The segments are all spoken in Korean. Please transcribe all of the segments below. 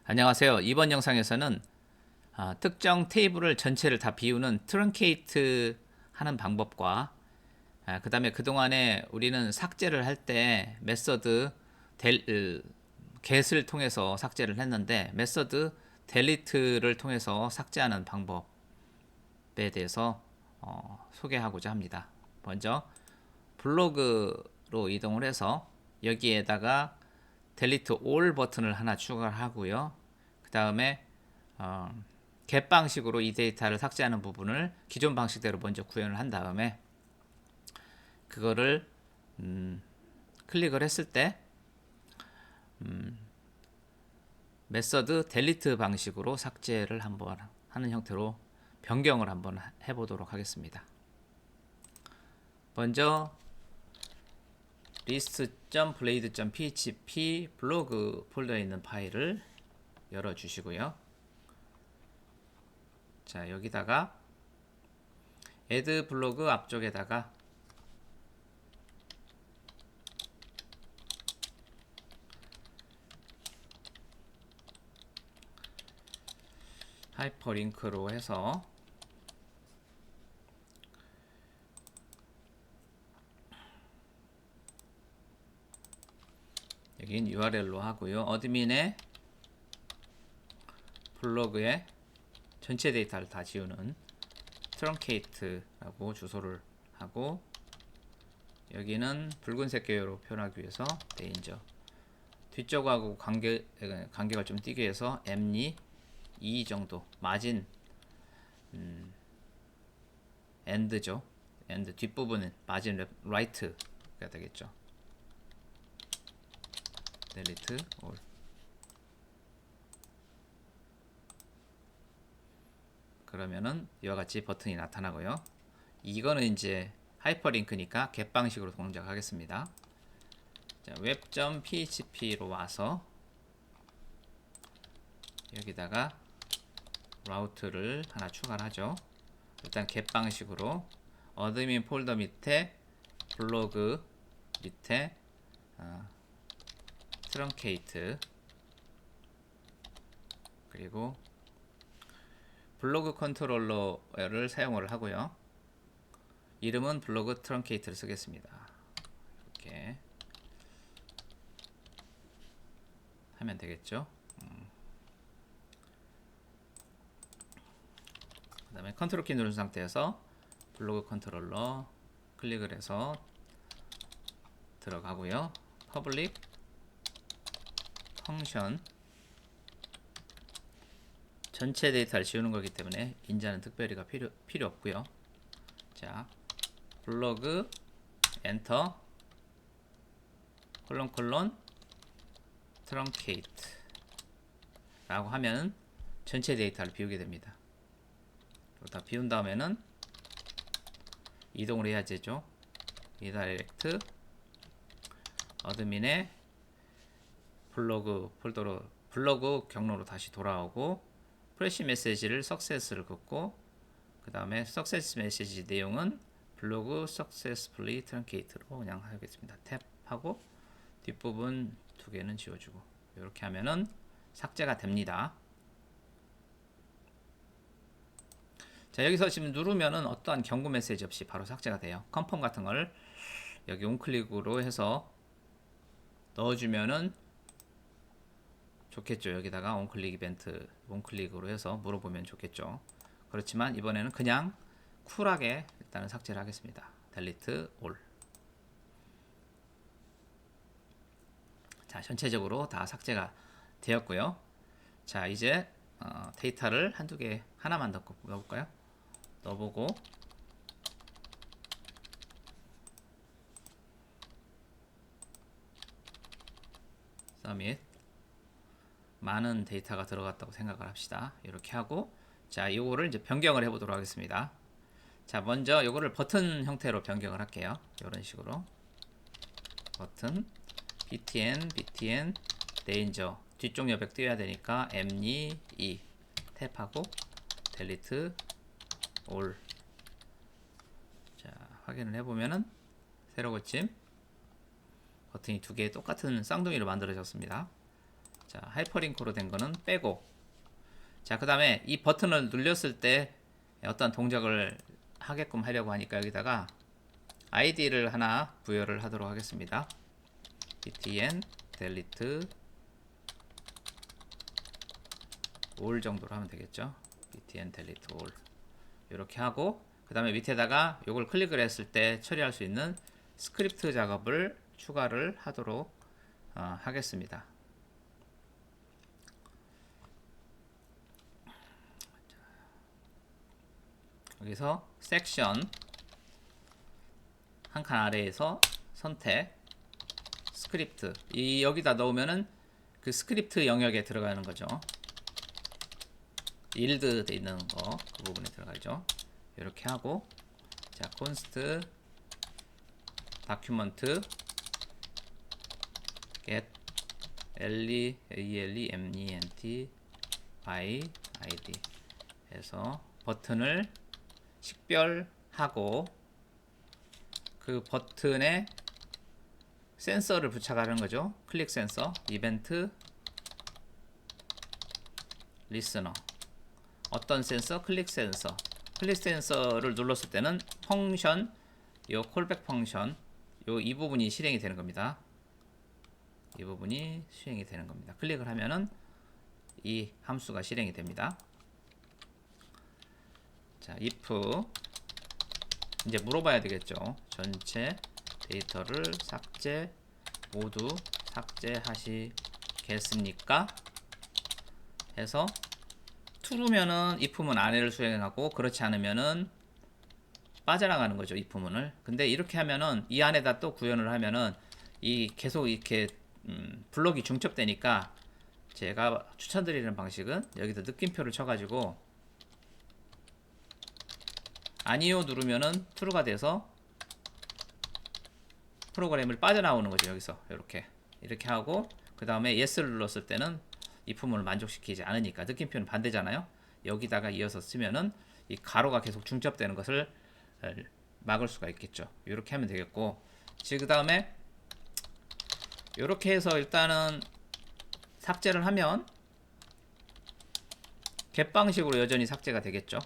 안녕하세요. 이번 영상에서는 특정 테이블을 전체를 다 비우는 트렁케이트 하는 방법과 그 다음에 그동안에 우리는 삭제를 할 때 메서드 get을 통해서 삭제를 했는데 메서드 delete를 통해서 삭제하는 방법에 대해서 소개하고자 합니다. 먼저 블로그로 이동을 해서 여기에다가 delete all 버튼을 하나 추가하고요. 그 다음에 get 방식으로 이 데이터를 삭제하는 부분을 기존 방식대로 먼저 구현을 한 다음에 그거를 클릭을 했을 때 메서드 delete 방식으로 삭제를 한번 하는 형태로 변경을 한번 해보도록 하겠습니다. 먼저 list.blade.php 블로그 폴더에 있는 파일을 열어 주시고요. 자, 여기다가 add 블로그 앞쪽에다가 하이퍼링크로 해서 여긴 URL로 하고요. 어드민의 블로그에 전체 데이터를 다 지우는 트렁케이트라고 주소를 하고 여기는 붉은색 계열로 표현하기 위해서 데인저 뒤쪽하고 간격을 좀 띄기 위해서 m2 2 정도 마진 엔드죠. 엔드 뒷부분은 마진 라이트가 되겠죠. delete all. 그러면은 이와 같이 버튼이 나타나고요. 이거는 이제 하이퍼링크니까 get 방식으로 동작하겠습니다. 자, web.php로 와서 여기다가 라우트를 하나 추가하죠. 일단 get 방식으로 어드민 폴더 밑에 블로그 밑에 트렁케이트 그리고 블로그 컨트롤러를 사용을 하고요. 이름은 블로그 트렁케이트를 쓰겠습니다. 이렇게 하면 되겠죠. 그 다음에 컨트롤 키 누른 상태에서 블로그 컨트롤러 클릭을 해서 들어가고요. 퍼블릭 펑션 전체 데이터를 지우는 거기 때문에 인자는 특별히가 필요 없고요. 자, 블로그 엔터 콜론 트렁케이트 라고 하면 전체 데이터를 비우게 됩니다. 다 비운 다음에는 이동을 해야 되죠. 리다이렉트 어드민의 블로그 폴더로 블로그 경로로 다시 돌아오고 프레시 메시지를 석세스를 긋고 그 다음에 석세스 메시지 내용은 블로그 석세스풀리 트렁케이트로 그냥 하겠습니다. 탭하고 뒷부분 두 개는 지워주고 이렇게 하면은 삭제가 됩니다. 자, 여기서 지금 누르면은 어떠한 경고 메시지 없이 바로 삭제가 돼요. 컨펌 같은 걸 여기 온클릭으로 해서 넣어주면은 좋겠죠. 여기다가 온클릭 이벤트 온클릭으로 해서 물어보면 좋겠죠. 그렇지만 이번에는 그냥 쿨하게 일단은 삭제를 하겠습니다. delete all. 자, 전체적으로 다 삭제가 되었고요. 자, 이제 데이터를 한두 개 하나만 넣어볼까요? 넣어보고 서밋 많은 데이터가 들어갔다고 생각을 합시다. 이렇게 하고 자, 이거를 이제 변경을 해보도록 하겠습니다. 자, 먼저 이거를 버튼 형태로 변경을 할게요. 이런 식으로 버튼 btn danger 뒤쪽 여백 띄워야 되니까 m2 2 탭하고 delete all. 자, 확인을 해보면은 새로 고침 버튼이 두 개 똑같은 쌍둥이로 만들어졌습니다. 자, 하이퍼링크로 된 거는 빼고, 자, 그 다음에 이 버튼을 눌렸을 때 어떤 동작을 하게끔 하려고 하니까 여기다가 아이디를 하나 부여를 하도록 하겠습니다. btn delete all 정도로 하면 되겠죠. btn delete all 이렇게 하고, 그 다음에 밑에다가 이걸 클릭을 했을 때 처리할 수 있는 스크립트 작업을 추가를 하도록 하겠습니다. 여기서 섹션 한 칸 아래에서 선택 스크립트 여기다 넣으면은 그 스크립트 영역에 들어가는 거죠. 일드 돼 있는 거 그 부분에 들어가죠. 이렇게 하고, 자, const document get element by id 해서 버튼을 식별하고 그 버튼에 센서를 부착하는 거죠. 클릭 센서, 이벤트, 리스너. 어떤 센서? 클릭 센서. 클릭 센서를 눌렀을 때는 펑션, 요 콜백 펑션, 이 부분이 실행이 되는 겁니다. 이 부분이 실행이 되는 겁니다. 클릭을 하면은 이 함수가 실행이 됩니다. 자, if 이제 물어봐야 되겠죠. 전체 데이터를 모두 삭제하시겠습니까? 해서 true면은 if문 안에를 수행하고, 그렇지 않으면은 빠져나가는 거죠, if문을. 근데 이렇게 하면은 이 안에다 또 구현을 하면은 이 계속 이렇게 블록이 중첩되니까, 제가 추천드리는 방식은 여기다 느낌표를 쳐가지고 아니요 누르면은 true가 돼서 프로그램을 빠져나오는 거죠. 여기서 이렇게 하고, 그 다음에 yes를 눌렀을 때는 if문을 만족시키지 않으니까, 느낌표는 반대잖아요. 여기다가 이어서 쓰면은 이 가로가 계속 중첩되는 것을 막을 수가 있겠죠. 이렇게 하면 되겠고, 그 다음에 이렇게 해서 일단은 삭제를 하면 get 방식으로 여전히 삭제가 되겠죠.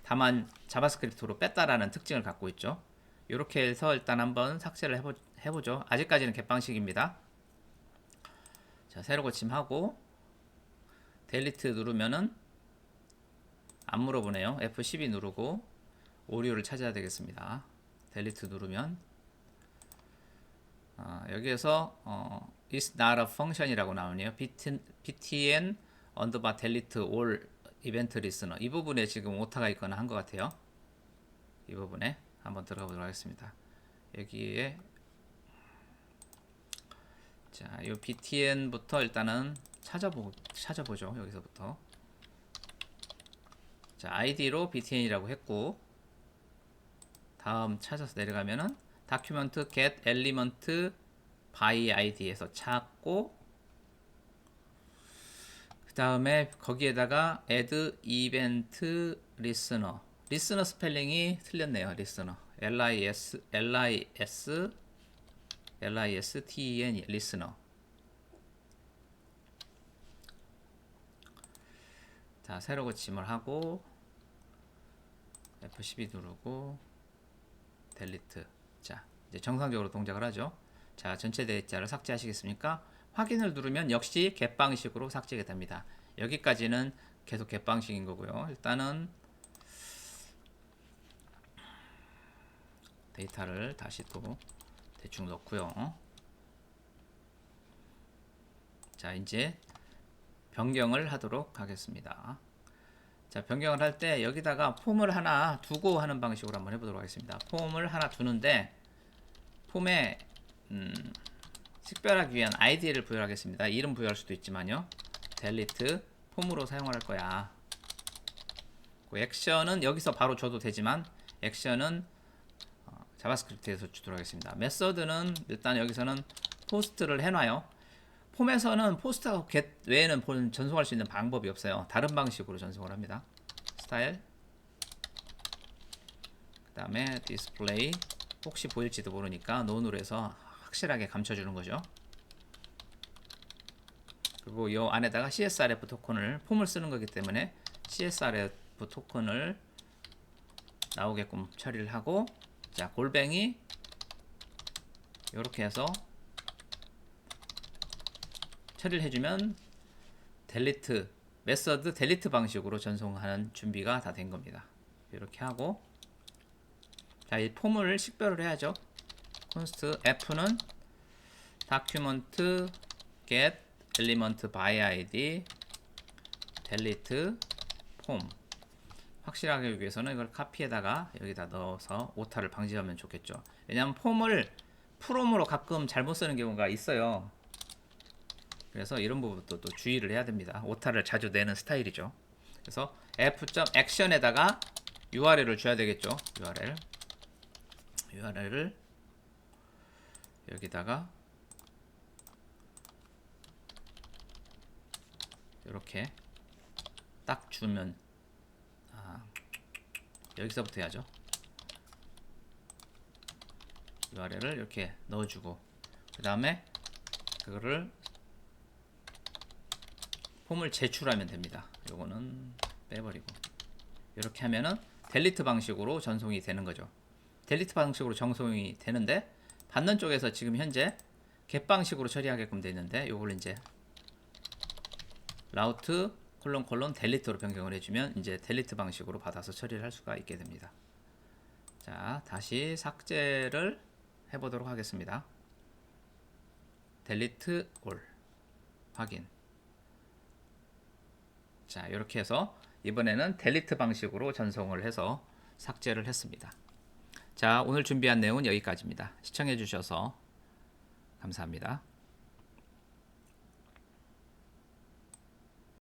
다만 자바스크립트로 뺐다라는 특징을 갖고 있죠. 이렇게 해서 일단 한번 삭제를 해보죠. 아직까지는 get 방식입니다. 자, 새로 고침하고 델리트 누르면은 안 물어보네요. F12 누르고 오류를 찾아야 되겠습니다. 델리트 누르면 여기에서 is not a function이라고 나오네요. btn underbar delete all event listener, 이 부분에 지금 오타가 있거나 한 것 같아요. 이 부분에 한번 들어가 보도록 하겠습니다. 여기에 자, 이 btn부터 일단은 찾아보죠. 여기서부터. 자, id로 btn이라고 했고, 다음 찾아서 내려가면은 document get element by id에서 찾고, 그 다음에 거기에다가 add event listener. 리스너 스펠링이 틀렸네요. 리스너 listen 리스너. 자, 새로 고침을 하고 F12 누르고 델리트. 자, 이제 정상적으로 동작을 하죠. 자, 전체 데이터를 삭제하시겠습니까? 확인을 누르면 역시 get 방식으로 삭제가 됩니다. 여기까지는 계속 get 방식인 거고요. 일단은 데이터를 다시 또 대충 넣고요. 자, 이제 변경을 하도록 하겠습니다. 자, 변경을 할 때 여기다가 폼을 하나 두고 하는 방식으로 한번 해보도록 하겠습니다. 폼을 하나 두는데 폼에 식별하기 위한 아이디를 부여하겠습니다. 이름 부여할 수도 있지만요. delete 폼으로 사용을 할 거야. 그 액션은 여기서 바로 줘도 되지만 액션은 자바스크립트에서 주도록 하겠습니다. 메서드는 일단 여기서는 포스트를 해놔요. 폼에서는 포스트하고 get 외에는 전송할 수 있는 방법이 없어요. 다른 방식으로 전송을 합니다. 스타일, 그 다음에 디스플레이, 혹시 보일지도 모르니까 논으로 해서 확실하게 감춰주는 거죠. 그리고 이 안에다가 CSRF 토큰을 폼을 쓰는 거기 때문에 CSRF 토큰을 나오게끔 처리를 하고, 자 골뱅이 이렇게 해서 처리를 해주면 델리트 메서드 델리트 방식으로 전송하는 준비가 다 된 겁니다. 이렇게 하고, 자 이 폼을 식별을 해야죠. const f는 document get element by id delete 폼. 확실하게 하기 위해서는 이걸 카피에다가 여기다 넣어서 오타를 방지하면 좋겠죠. 왜냐하면 폼을 프롬으로 가끔 잘못 쓰는 경우가 있어요. 그래서 이런 부분도 또 주의를 해야 됩니다. 오타를 자주 내는 스타일이죠. 그래서 f.action에다가 URL을 줘야 되겠죠. URL을 여기다가 이렇게 딱 주면, 여기서부터 해야죠. URL을 이렇게 넣어주고, 그 다음에 그거를 폼을 제출하면 됩니다. 요거는 빼버리고, 이렇게 하면은 델리트 방식으로 전송이 되는 거죠. 델리트 방식으로 전송이 되는데, 받는 쪽에서 지금 현재 get 방식으로 처리하게끔 되어 있는데, 요걸 이제 라우트 델리트로 변경을 해주면 이제 델리트 방식으로 받아서 처리를 할 수가 있게 됩니다. 자, 다시 삭제를 해보도록 하겠습니다. 델리트 올 확인. 자, 이렇게 해서 이번에는 델리트 방식으로 전송을 해서 삭제를 했습니다. 자, 오늘 준비한 내용은 여기까지입니다. 시청해 주셔서 감사합니다.